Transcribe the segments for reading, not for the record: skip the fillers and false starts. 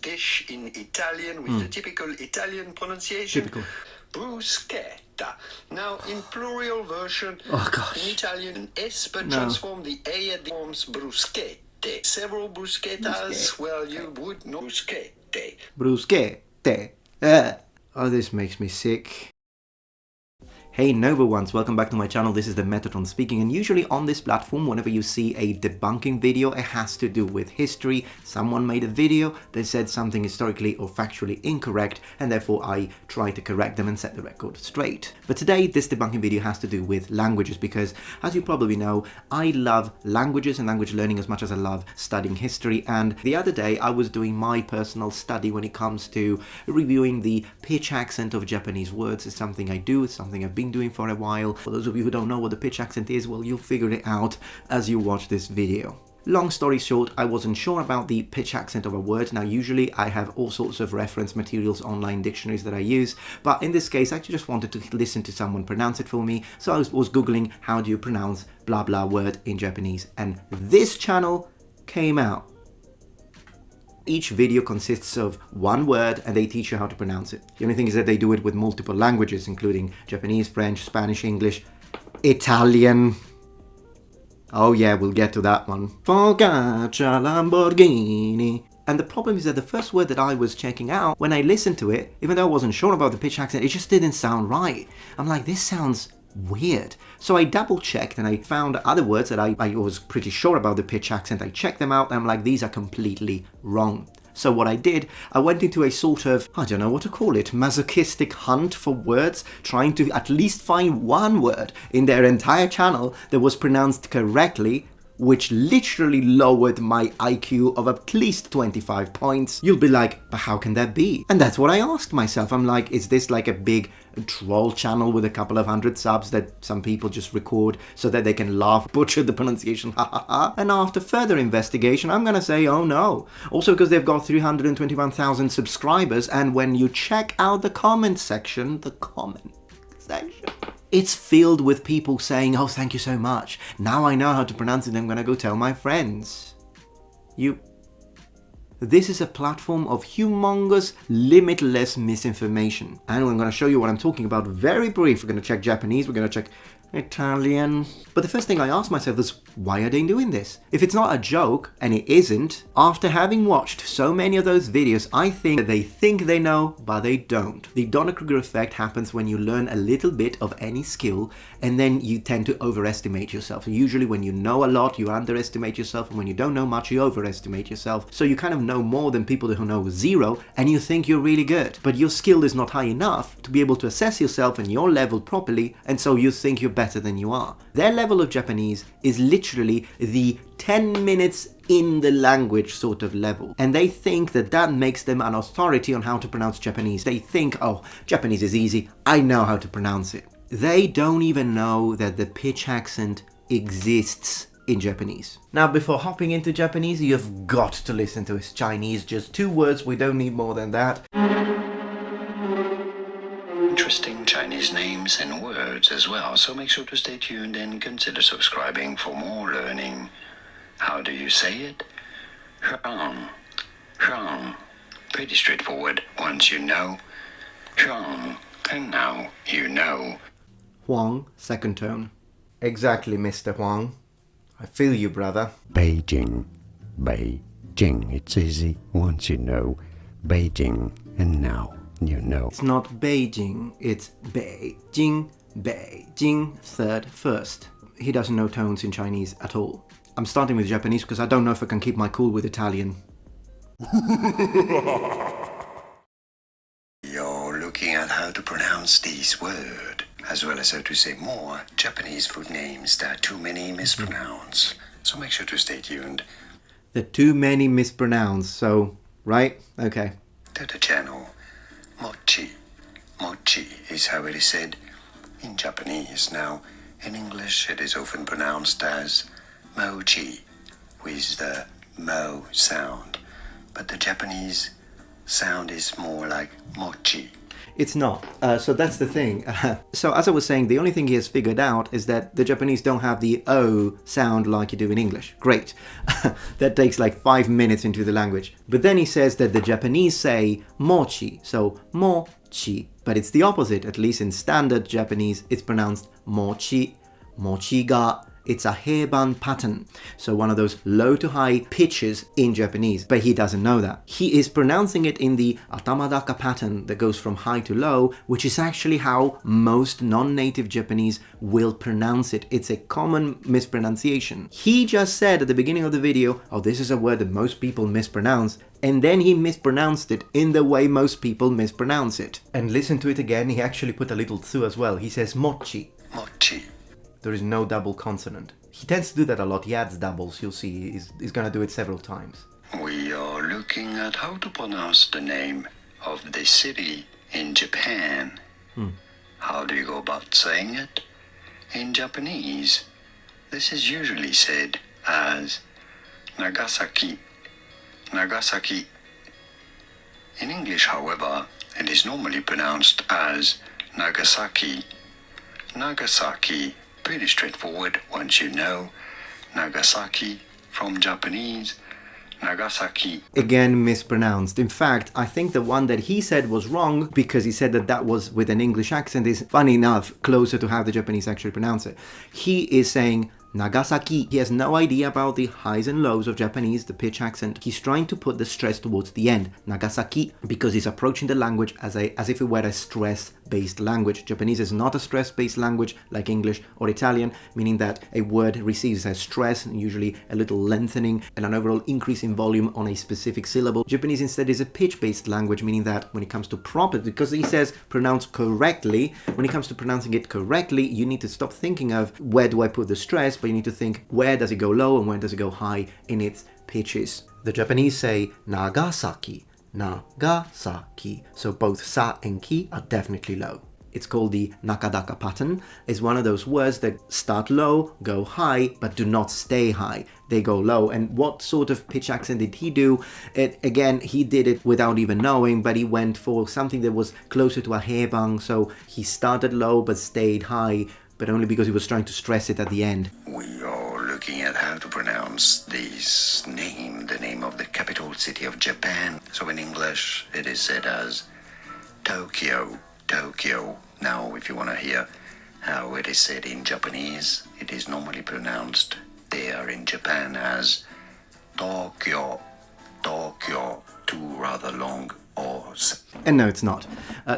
dish in Italian with the typical Italian pronunciation. Typical. Bruschetta. Now, in plural version, Oh, gosh. in Italian, an S, but No. transform the A at the forms bruschette. Several bruschettas, well, you would know bruschette. Bruschette. Oh, this makes me sick. Hey noble ones, welcome back to my channel. This is the Metatron speaking, and usually on this platform, whenever you see a debunking video, it has to do with history. Someone made a video, they said something historically or factually incorrect, and therefore I try to correct them and set the record straight. But today, this debunking video has to do with languages because, as you probably know, I love languages and language learning as much as I love studying history, and the other day I was doing my personal study when it comes to reviewing the pitch accent of Japanese words. It's something I do, it's something I've been doing for a while. For those of you who don't know what the pitch accent is, well, you'll figure it out as you watch this video. Long story short, I wasn't sure about the pitch accent of a word. Now, usually I have all sorts of reference materials, online dictionaries that I use, but in this case, I just wanted to listen to someone pronounce it for me. So I was Googling, how do you pronounce blah blah word in Japanese? And this channel came out. Each video consists of one word and they teach you how to pronounce it. The only thing is that they do it with multiple languages, including Japanese, French, Spanish, English, Italian. Oh yeah, we'll get to that one. Focaccia Lamborghini. And the problem is that the first word that I was checking out, when I listened to it, even though I wasn't sure about the pitch accent, it just didn't sound right. I'm like, this sounds weird. So I double checked and I found other words that I was pretty sure about the pitch accent. I checked them out and I'm like, these are completely wrong. So what I did, I went into a sort of, I don't know what to call it, masochistic hunt for words, trying to at least find one word in their entire channel that was pronounced correctly, which literally lowered my IQ of at least 25 points. You'll be like, but how can that be? And that's what I asked myself. I'm like, is this like a big troll channel with a couple of hundred subs that some people just record so that they can laugh, butcher the pronunciation, ha ha ha? And after further investigation, I'm gonna say, oh no. Also because they've got 321,000 subscribers, and when you check out the comment section, it's filled with people saying, oh, thank you so much. Now I know how to pronounce it. I'm going to go tell my friends. This is a platform of humongous, limitless misinformation. And I'm going to show you what I'm talking about very brief. We're going to check Japanese. We're going to check Italian. But the first thing I asked myself is, why are they doing this? If it's not a joke, and it isn't, after having watched so many of those videos, I think that they think they know, but they don't. The Donner-Kruger effect happens when you learn a little bit of any skill, and then you tend to overestimate yourself. So usually when you know a lot, you underestimate yourself, and when you don't know much, you overestimate yourself. So you kind of know more than people who know zero, and you think you're really good. But your skill is not high enough to be able to assess yourself and your level properly, and so you think you're better than you are. Their level of Japanese is literally the 10 minutes in the language sort of level. And they think that that makes them an authority on how to pronounce Japanese. They think, oh, Japanese is easy, I know how to pronounce it. They don't even know that the pitch accent exists in Japanese. Now, before hopping into Japanese, you've got to listen to his Chinese. Just 2 words, we don't need more than that. Interesting Chinese names and words as well, so make sure to stay tuned and consider subscribing for more learning. How do you say it? Huang. Huang. Pretty straightforward once you know. Huang. And now you know. Huang, second tone. Exactly, Mr. Huang. I feel you, brother. Beijing. Beijing. It's easy once you know. Beijing. And now you know. It's not Beijing, it's Beijing. Beijing, third, first. He doesn't know tones in Chinese at all. I'm starting with Japanese because I don't know if I can keep my cool with Italian. You're looking at how to pronounce this word, as well as how to say more Japanese food names that are too many mispronounced. So make sure to stay tuned. There are too many mispronounced, so, right? Okay. To the channel. Mochi. Mochi is how it is said in Japanese. Now, in English, it is often pronounced as mochi, with the mo sound. But the Japanese sound is more like mochi. It's not. So that's the thing. So as I was saying, the only thing he has figured out is that the Japanese don't have the O sound like you do in English. Great. That takes like 5 minutes into the language. But then he says that the Japanese say mochi, so mochi. But it's the opposite, at least in standard Japanese, it's pronounced mochi, mochi ga. It's a heiban pattern, so one of those low to high pitches in Japanese, but he doesn't know that. He is pronouncing it in the atamadaka pattern that goes from high to low, which is actually how most non-native Japanese will pronounce it. It's a common mispronunciation. He just said at the beginning of the video, oh, this is a word that most people mispronounce, and then he mispronounced it in the way most people mispronounce it. And listen to it again, he actually put a little tsu as well. He says mochi. Mochi. There is no double consonant. He tends to do that a lot. He adds doubles. You'll see he's going to do it several times. We are looking at how to pronounce the name of the city in Japan. How do you go about saying it? In Japanese, this is usually said as Nagasaki. Nagasaki. In English, however, it is normally pronounced as Nagasaki. Nagasaki. Pretty straightforward once you know. Nagasaki from Japanese. Nagasaki. Again, mispronounced. In fact, I think the one that he said was wrong because he said that that was with an English accent is, funny enough, closer to how the Japanese actually pronounce it. He is saying Nagasaki. He has no idea about the highs and lows of Japanese, the pitch accent. He's trying to put the stress towards the end, Nagasaki, because he's approaching the language as if it were a stress-based language. Japanese is not a stress-based language like English or Italian, meaning that a word receives a stress, usually a little lengthening and an overall increase in volume on a specific syllable. Japanese instead is a pitch-based language, meaning that when it comes to proper, because he says pronounce correctly, when it comes to pronouncing it correctly, you need to stop thinking of where do I put the stress, but you need to think where does it go low and where does it go high in its pitches. The Japanese say Nagasaki, Nagasaki, so both sa and ki are definitely low. It's called the nakadaka pattern. It's one of those words that start low, go high, but do not stay high. They go low. And what sort of pitch accent did he do? Again, he did it without even knowing, but he went for something that was closer to a heiban. So he started low but stayed high, but only because he was trying to stress it at the end. We are looking at how to pronounce this name, the name of the capital city of Japan. So in English, it is said as Tokyo, Tokyo. Now, if you want to hear how it is said in Japanese, it is normally pronounced there in Japan as Tokyo, Tokyo, two rather long O's. And no, it's not.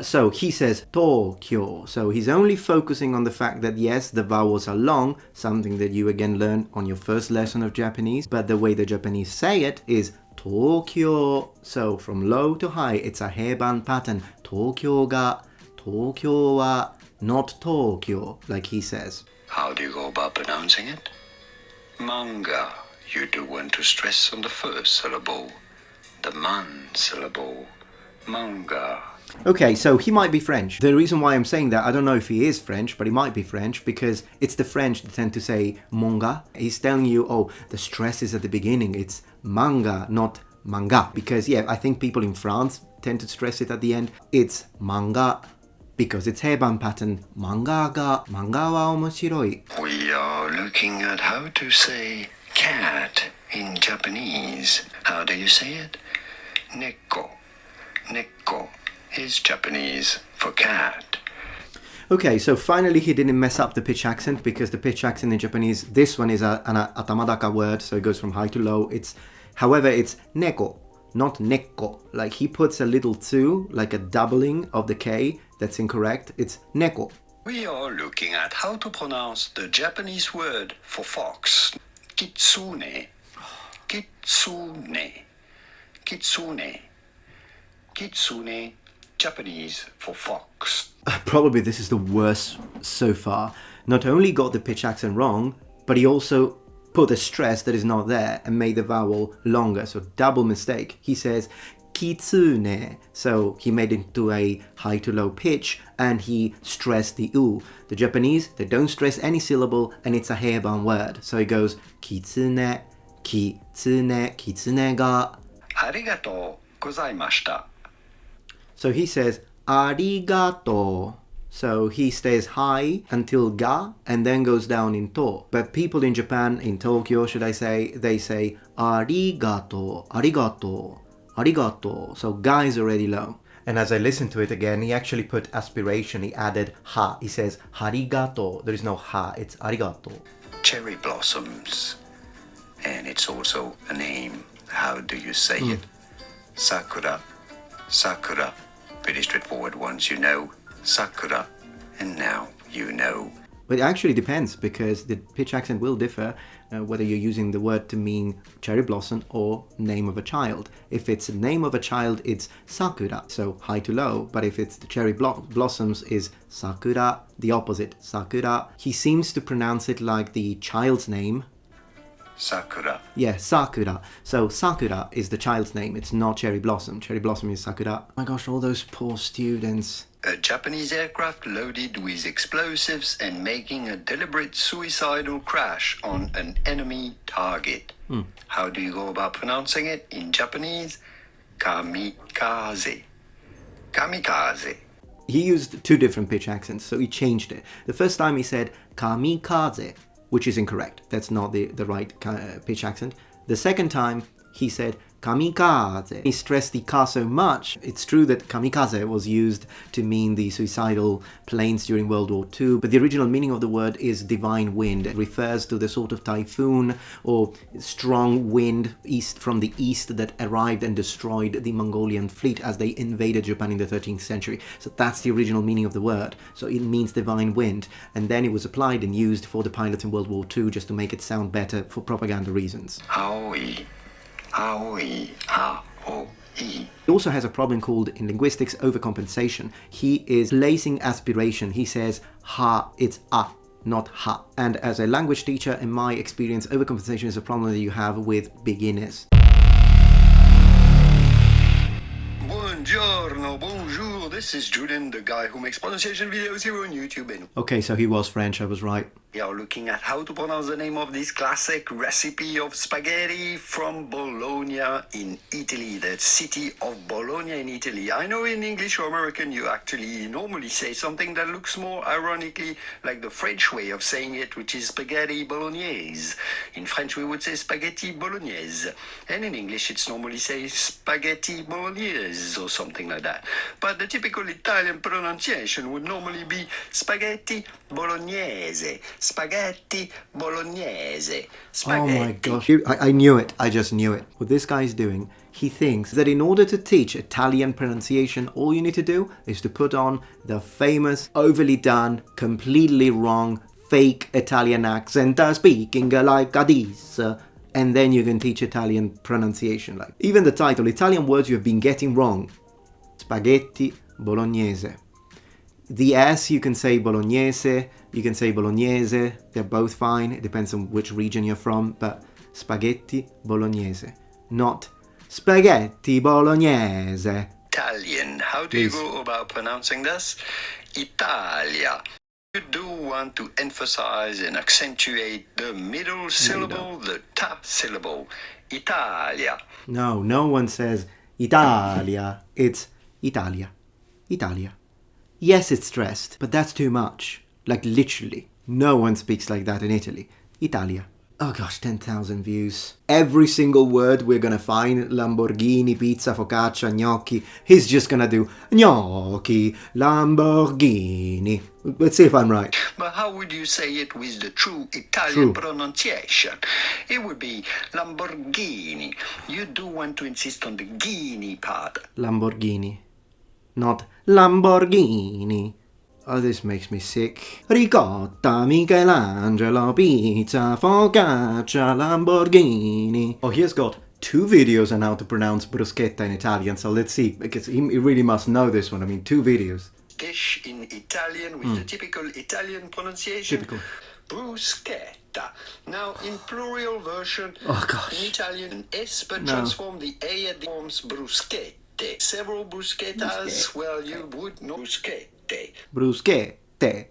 So he says Tokyo. So he's only focusing on the fact that yes, the vowels are long, something that you again learn on your first lesson of Japanese, but the way the Japanese say it is Tokyo. So from low to high, it's a heiban pattern. Tokyo ga, Tokyo wa, not Tokyo, like he says. How do you go about pronouncing it? Manga. You do want to stress on the first syllable, the man syllable. Manga. Okay, so he might be French. The reason why I'm saying that, I don't know if he is French, but he might be French because it's the French that tend to say manga. He's telling you, oh, the stress is at the beginning. It's manga, not manga. Because, yeah, I think people in France tend to stress it at the end. It's manga because it's heiban pattern. Manga wa omoshiroi. We are looking at how to say cat in Japanese. How do you say it? Neko. Neko is Japanese for cat. Okay, so finally he didn't mess up the pitch accent because the pitch accent in Japanese, this one is an atamadaka word, so it goes from high to low. However, it's neko, not neko. Like he puts a little tsu, like a doubling of the K. That's incorrect. It's neko. We are looking at how to pronounce the Japanese word for fox. Kitsune. Kitsune. Kitsune. Kitsune, Japanese for fox. Probably this is the worst so far. Not only got the pitch accent wrong, but he also put a stress that is not there and made the vowel longer. So double mistake. He says kitsune. So he made it into a high to low pitch and he stressed the u. The Japanese, they don't stress any syllable and it's a heiban word. So it goes kitsune, kitsune, kitsune ga. Arigatou gozaimashita. So he says, arigato. So he stays high until ga and then goes down in to. But people in Japan, in Tokyo, should I say, they say arigato, arigato, arigato. So ga is already low. And as I listened to it again, he actually put aspiration. He added ha. He says harigato. There is no ha. It's arigato. Cherry blossoms. And it's also a name. How do you say it? Sakura. Sakura. Pretty straightforward once you know. Sakura. And now you know. But it actually depends, because the pitch accent will differ whether you're using the word to mean cherry blossom or name of a child. If it's a name of a child, it's sakura, so high to low. But if it's the cherry blossoms, is sakura, the opposite, sakura. He seems to pronounce it like the child's name. Sakura. Yeah, sakura. So sakura is the child's name. It's not cherry blossom. Cherry blossom is sakura. Oh my gosh, all those poor students. A Japanese aircraft loaded with explosives and making a deliberate suicidal crash on an enemy target. How do you go about pronouncing it in Japanese? Kamikaze. Kamikaze. He used two different pitch accents, so he changed it. The first time he said kamikaze, which is incorrect. That's not the right pitch accent. The second time he said kamikaze. He stressed the ka so much. It's true that kamikaze was used to mean the suicidal planes during World War II, but the original meaning of the word is divine wind. It refers to the sort of typhoon or strong wind from the east that arrived and destroyed the Mongolian fleet as they invaded Japan in the 13th century. So that's the original meaning of the word. So it means divine wind, and then it was applied and used for the pilots in World War II just to make it sound better for propaganda reasons. Aoi. Aoi. Aoi. He also has a problem called, in linguistics, overcompensation. He is placing aspiration. He says ha, it's a, not ha. And as a language teacher, in my experience, overcompensation is a problem that you have with beginners. Buongiorno, bonjour, this is Julian, the guy who makes pronunciation videos here on YouTube, and Okay, so he was French, I was right. we are looking at how to pronounce the name of this classic recipe of spaghetti from Bologna in Italy, the city of Bologna in Italy. I know in English or American you actually normally say something that looks more ironically like the French way of saying it, which is spaghetti bolognese. In French we would say spaghetti bolognese, and in English it's normally say spaghetti bolognese or something like that. But the typical Italian pronunciation would normally be spaghetti bolognese. Spaghetti bolognese. Spaghetti. Oh my gosh, I knew it, I just knew it. What this guy is doing, he thinks that in order to teach Italian pronunciation, all you need to do is to put on the famous, overly done, completely wrong, fake Italian accent, speaking like this. And then you can teach Italian pronunciation. Like even the title, Italian words you have been getting wrong. Spaghetti bolognese. The S, you can say bolognese, you can say bolognese, they're both fine, it depends on which region you're from, but spaghetti bolognese, not spaghetti bolognese. Italian. How do Please. you go about pronouncing this? Italia. You do want to emphasize and accentuate the middle syllable, the ta syllable. Italia. No, no one says Italia, it's Italia, Italia. Yes, it's stressed, but that's too much. Like literally, no one speaks like that in Italy. Italia. Oh gosh, 10,000 views. Every single word we're gonna find, Lamborghini, pizza, focaccia, gnocchi, he's just gonna do gnocchi, Lamborghini. Let's see if I'm right. But how would you say it with the true Italian pronunciation? It would be Lamborghini. You do want to insist on the Ghini part. Lamborghini. Not Lamborghini. Oh, this makes me sick. Ricotta, Michelangelo, pizza, focaccia, Lamborghini. Oh, he has got 2 videos on how to pronounce bruschetta in Italian, so let's see, because he really must know this one. I mean, 2 videos. Dish in Italian with the typical Italian pronunciation. Typical. Bruschetta. Now, in plural version, Oh, gosh. in Italian, an S, but No. transform the A at the forms bruschette. Several bruschettas, well, you would know bruschette. Bruschette.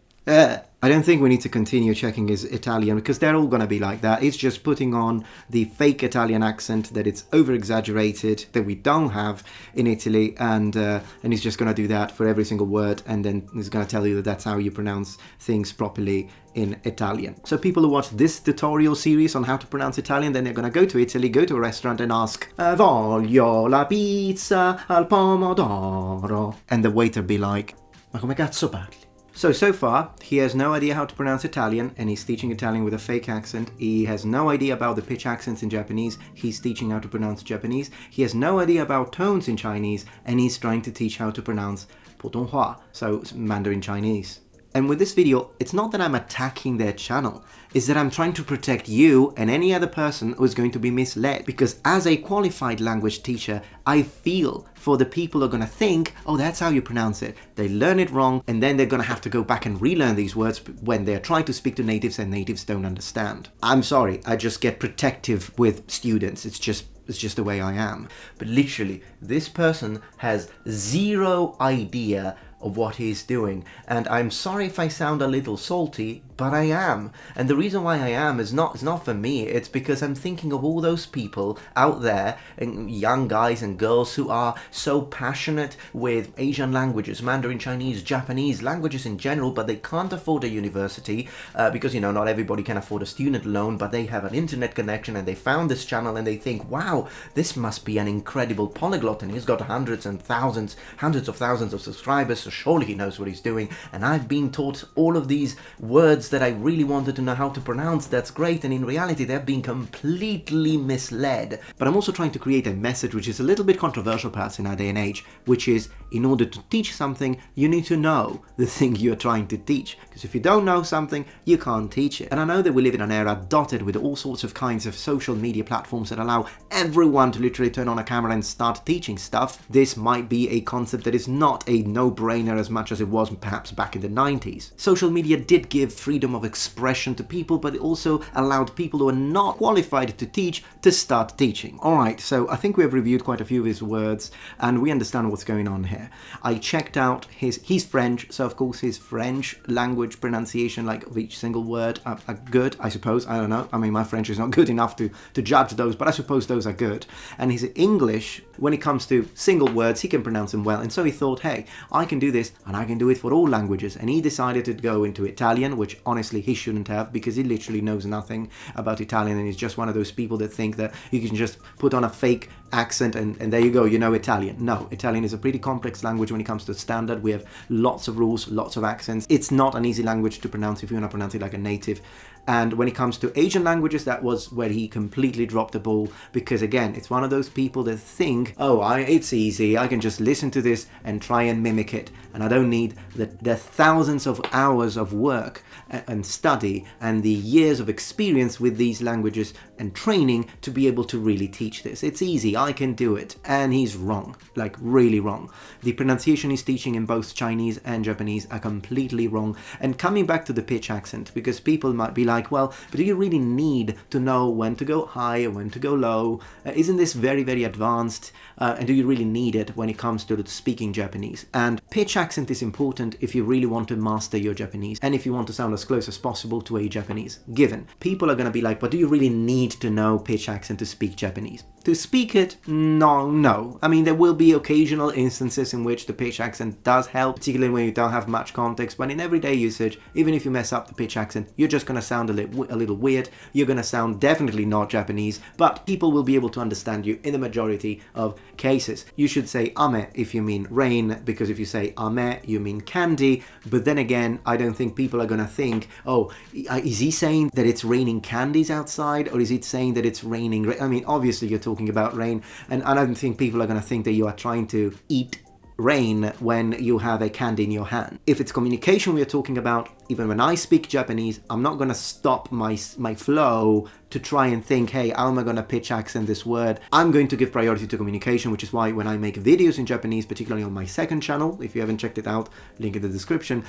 I don't think we need to continue checking his Italian because they're all going to be like that. It's just putting on the fake Italian accent that it's over-exaggerated, that we don't have in Italy, and he's just going to do that for every single word, and then he's going to tell you that that's how you pronounce things properly in Italian. So people who watch this tutorial series on how to pronounce Italian, then they're going to go to Italy, go to a restaurant and ask, voglio la pizza al pomodoro. And the waiter be like, ma come cazzo parli? So far, he has no idea how to pronounce Italian, and he's teaching Italian with a fake accent. He has no idea about the pitch accents in Japanese. He's teaching how to pronounce Japanese. He has no idea about tones in Chinese, and he's trying to teach how to pronounce Putonghua, so Mandarin Chinese. And with this video, it's not that I'm attacking their channel, it's that I'm trying to protect you and any other person who is going to be misled. Because as a qualified language teacher, I feel for the people who are going to think, oh, that's how you pronounce it. They learn it wrong, and then they're going to have to go back and relearn these words when they're trying to speak to natives and natives don't understand. I'm sorry, I just get protective with students. It's just the way I am. But literally, this person has zero idea of what he's doing, and I'm sorry if I sound a little salty, but I am. And the reason why I am is not for me, it's because I'm thinking of all those people out there, and young guys and girls who are so passionate with Asian languages, Mandarin Chinese, Japanese, languages in general, but they can't afford a university because, you know, not everybody can afford a student loan, but they have an internet connection and they found this channel and they think, wow, this must be an incredible polyglot, and he's got hundreds of thousands of subscribers, so surely he knows what he's doing, and I've been taught all of these words that I really wanted to know how to pronounce. That's great. And in reality, they're being completely misled. But I'm also trying to create a message which is a little bit controversial perhaps in our day and age, which is, in order to teach something, you need to know the thing you're trying to teach. Because if you don't know something, you can't teach it. And I know that we live in an era dotted with all sorts of kinds of social media platforms that allow everyone to literally turn on a camera and start teaching stuff. This might be a concept that is not a no-brainer as much as it was perhaps back in the 90s. Social media did give freedom of expression to people, but it also allowed people who are not qualified to teach to start teaching. Alright, so I think we have reviewed quite a few of his words and we understand what's going on here. I checked out he's French, so of course his French language pronunciation, like of each single word, are good, I suppose. I don't know. I mean, my French is not good enough to judge those, but I suppose those are good. And his English, when it comes to single words, he can pronounce them well. And so he thought, hey, I can do this and I can do it for all languages. And he decided to go into Italian, which honestly he shouldn't have, because he literally knows nothing about Italian, and he's just one of those people that think that you can just put on a fake accent and there you go, you know Italian. No, Italian is a pretty complex language when it comes to standard. We have lots of rules, lots of accents. It's not an easy language to pronounce if you want to pronounce it like a native. And when it comes to Asian languages, that was where he completely dropped the ball, because again, it's one of those people that think, oh, it's easy, I can just listen to this and try and mimic it, and I don't need the thousands of hours of work and study and the years of experience with these languages and training to be able to really teach this. It's easy, I can do it. And he's wrong, like really wrong. The pronunciation he's teaching in both Chinese and Japanese are completely wrong. And coming back to the pitch accent, because people might be like, well, but do you really need to know when to go high and when to go low? Isn't this very, very advanced? And do you really need it when it comes to speaking Japanese? And pitch accent is important if you really want to master your Japanese and if you want to sound as close as possible to a Japanese given. People are going to be like, but do you really need to know pitch accent to speak Japanese? To speak it, no. I mean, there will be occasional instances in which the pitch accent does help, particularly when you don't have much context, but in everyday usage, even if you mess up the pitch accent, you're just going to sound a little weird. You're going to sound definitely not Japanese, but people will be able to understand you in the majority of cases. You should say ame if you mean rain, because if you say ame, you mean candy. But then again, I don't think people are going to think, oh, is he saying that it's raining candies outside, or is he saying that it's raining? I mean, obviously you're talking about rain, and I don't think people are going to think that you are trying to eat rain when you have a candy in your hand. If it's communication we are talking about, even when I speak Japanese, I'm not going to stop my flow to try and think, hey, how am I going to pitch accent this word? I'm going to give priority to communication, which is why when I make videos in Japanese, particularly on my second channel, if you haven't checked it out, link in the description,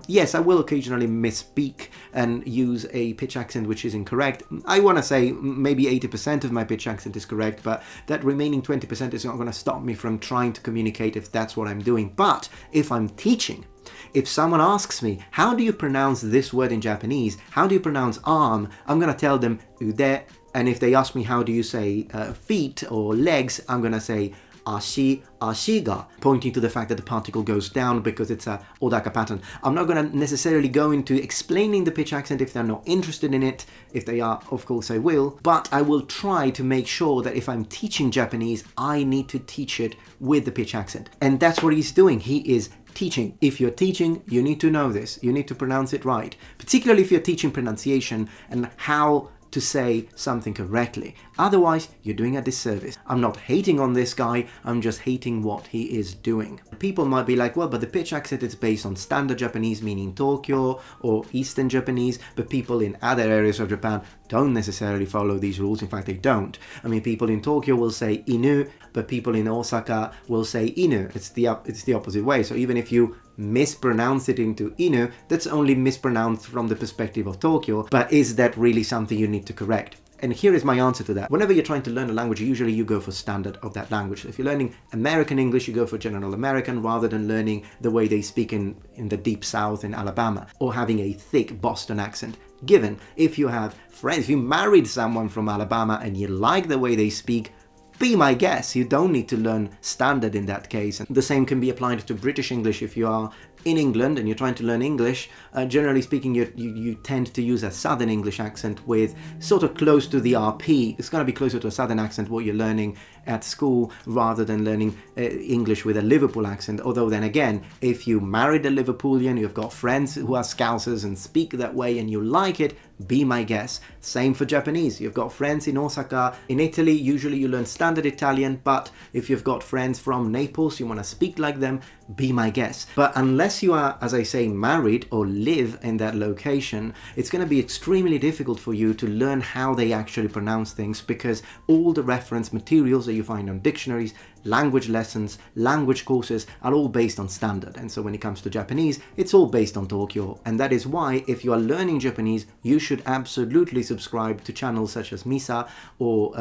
yes, I will occasionally misspeak and use a pitch accent which is incorrect. I want to say maybe 80% of my pitch accent is correct, but that remaining 20% is not going to stop me from trying to communicate if that's what I'm doing. But if I'm teaching, If someone asks me, how do you pronounce this word in Japanese? How do you pronounce arm? I'm going to tell them ude. And if they ask me, how do you say feet or legs? I'm going to say ashi, ashiga, pointing to the fact that the particle goes down because it's a odaka pattern. I'm not going to necessarily go into explaining the pitch accent if they're not interested in it. If they are, of course I will. But I will try to make sure that if I'm teaching Japanese, I need to teach it with the pitch accent. And that's what he's doing. He is teaching. If you're teaching, you need to know this. You need to pronounce it right. Particularly if you're teaching pronunciation and how to say something correctly. Otherwise, you're doing a disservice. I'm not hating on this guy, I'm just hating what he is doing. People might be like, well, but the pitch accent is based on standard Japanese, meaning Tokyo or Eastern Japanese, but people in other areas of Japan don't necessarily follow these rules. In fact, they don't. I mean, people in Tokyo will say inu, but people in Osaka will say inu. It's the opposite way. So even if you mispronounce it into inu, that's only mispronounced from the perspective of Tokyo, but is that really something you need to correct? And here is my answer to that. Whenever you're trying to learn a language, usually you go for standard of that language. So if you're learning American English, you go for General American rather than learning the way they speak in the deep south in Alabama, or having a thick Boston accent. Given, if you have friends, if you married someone from Alabama and you like the way they speak, be my guest. You don't need to learn standard in that case. And the same can be applied to British English. If you are in England and you're trying to learn English, generally speaking, you tend to use a Southern English accent with sort of close to the RP. It's going to be closer to a Southern accent what you're learning at school rather than learning English with a Liverpool accent. Although then again, if you married a Liverpoolian, you've got friends who are Scousers and speak that way and you like it, be my guest. Same for Japanese. You've got friends in Osaka. In Italy, usually you learn standard Italian, but if you've got friends from Naples, you want to speak like them, be my guest. But unless you are, as I say, married or live in that location, it's going to be extremely difficult for you to learn how they actually pronounce things, because all the reference materials that you find on dictionaries, language lessons, language courses are all based on standard. And so when it comes to Japanese, it's all based on Tokyo. And that is why if you are learning Japanese, you should absolutely subscribe to channels such as Misa or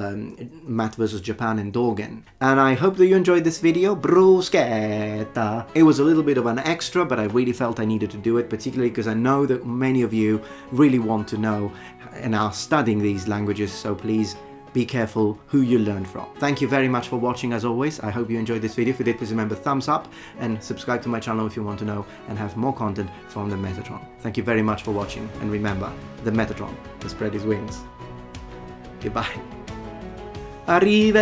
Matt vs. Japan and Dogen. And I hope that you enjoyed this video. Bruschetta! It was a little bit of an extra, but I really felt I needed to do it, particularly because I know that many of you really want to know and are studying these languages, so please be careful who you learn from. Thank you very much for watching as always. I hope you enjoyed this video. If you did, please remember thumbs up and subscribe to my channel if you want to know and have more content from the Metatron. Thank you very much for watching, and remember, the Metatron has spread his wings. Goodbye. Arrivederci.